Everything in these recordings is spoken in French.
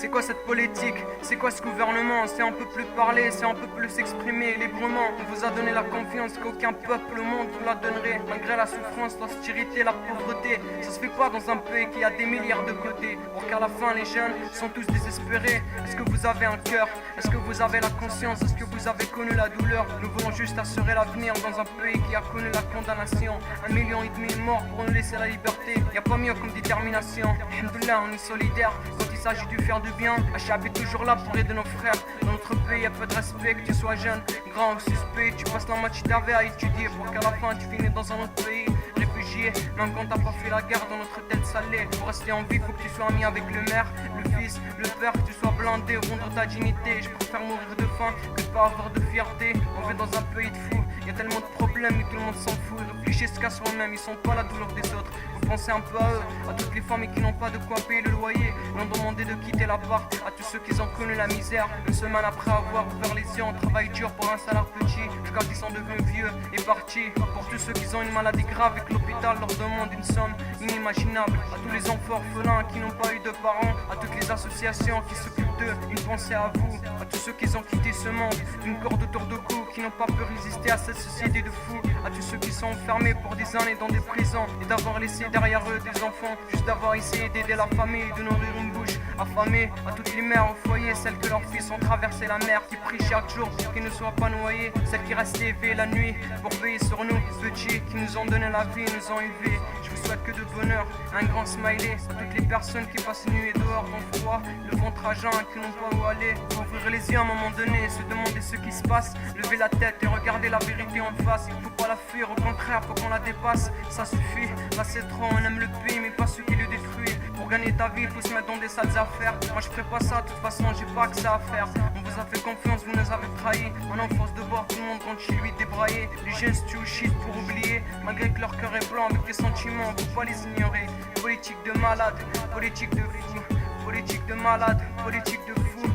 C'est quoi cette politique? C'est quoi ce gouvernement? C'est un peu plus parler, c'est un peu plus s'exprimer librement. On vous a donné la confiance qu'aucun peuple au monde vous la donnerait. Malgré la souffrance, l'austérité, la pauvreté, ça se fait pas dans un pays qui a des milliards de côté. Pour qu'à la fin les jeunes sont tous désespérés. Est-ce que vous avez un cœur? Est-ce que vous avez la conscience? Est-ce que vous avez connu la douleur? Nous voulons juste assurer l'avenir dans un pays qui a connu la condamnation. 1,5 million de morts pour nous laisser la liberté. Y a pas mieux comme détermination. Alhamdoulilah, on est solidaires. Quand il s'agit de faire du bien, HAB est toujours là pour aider nos frères. Dans notre pays, y'a peu de respect, que tu sois jeune, grand ou suspect. Tu passes la moitié de ta vie à étudier pour qu'à la fin tu finisses dans un autre pays. Réfugié, même quand t'as pas fait la guerre dans notre tête salée. Pour rester en vie, faut que tu sois ami avec le maire, le fils, le père, que tu sois blindé ou rendre ta dignité. Je préfère mourir de faim que de pas avoir de fierté. On vit dans un pays de fous, y a tellement de problèmes et tout le monde s'en fout. Ils réfléchissent qu'à soi-même, ils sont pas la douleur des autres. Vous pensez un peu à eux, à toutes les familles qui n'ont pas de quoi payer le loyer, ils ont demandé de quitter l'appart, à tous ceux qui ont connu la misère. Une semaine après avoir ouvert les yeux, on travaille dur pour un salaire petit, jusqu'à qu'ils sont devenus vieux et partis. Pour tous ceux qui ont une maladie grave et que l'hôpital leur demande une somme inimaginable. À tous les enfants orphelins qui n'ont pas eu de parents, à toutes les associations qui s'occupent d'eux, une pensée à vous. À tous ceux qui ont quitté ce monde d'une corde autour du cou, qui n'ont pas pu résister à cette société de fous. À tous ceux qui sont enfermés pour des années dans des prisons et d'avoir laissé derrière eux des enfants, juste d'avoir essayé d'aider la famille, de nourrir une bouche affamée. À toutes les mères au foyer, celles que leurs fils ont traversé la mer, qui prient chaque jour pour qu'ils ne soient pas noyés, celles qui restent éveillées la nuit pour veiller sur nous, petits qui nous ont donné la vie, nous ont élevés. Je vous souhaite que de bonheur, un grand smiley à toutes les personnes qui passent nuit et dehors dans le froid, le ventre à jeun, qui n'ont pas où aller. Faut ouvrir les yeux à un moment donné, se demander ce qui se passe, lever la tête et regarder la vérité en face. Il faut pas la fuir, au contraire, faut qu'on la dépasse. Ça suffit, là c'est trop, on aime le pays mais pas ceux qui le détruisent. Pour gagner ta vie, faut se mettre dans des sales affaires. Moi je ferai pas ça, de toute façon j'ai pas que ça à faire. On vous a fait confiance, vous nous avez trahis. Maintenant force de voir tout le monde rentre chez lui débraillé. Les jeunes se tuent au shit pour oublier, malgré que leur cœur est blanc avec les sentiments, faut pas les ignorer. Politique de malade, politique de fou, politique de malade, politique de fou,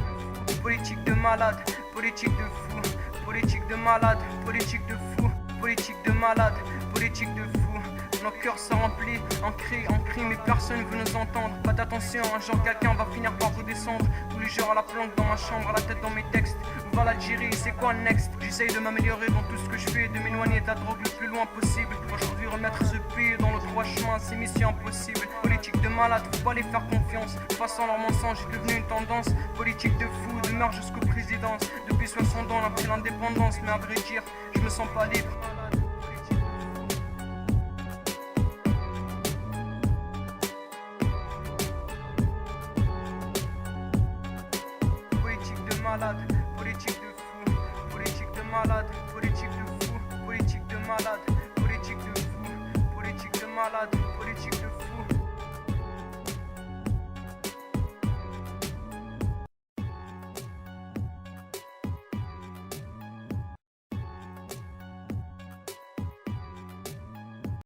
politique de malade, politique de fou, politique de malade, politique de fou, politique de malade, politique de fou. Nos cœurs se remplissent en cris, mais personne veut nous entendre. Faites attention, un jour quelqu'un va finir par vous descendre. Tous les jours à la planque dans ma chambre, à la tête dans mes textes. Où va l'Algérie, c'est quoi next? J'essaye de m'améliorer dans tout ce que je fais, de m'éloigner de la drogue le plus loin possible. Aujourd'hui remettre ce pays dans le droit chemin, c'est mission impossible. Politique de malade, faut pas les faire confiance. De toute façon leur mensonge est devenu une tendance. Politique de fou, de meurtre jusqu'aux présidences. Depuis 60 ans on a pris l'indépendance, mais à vrai dire, je me sens pas libre. Malade, politique de fou, politique de malade, politique de fou, politique de malade, politique de fou, politique de malade.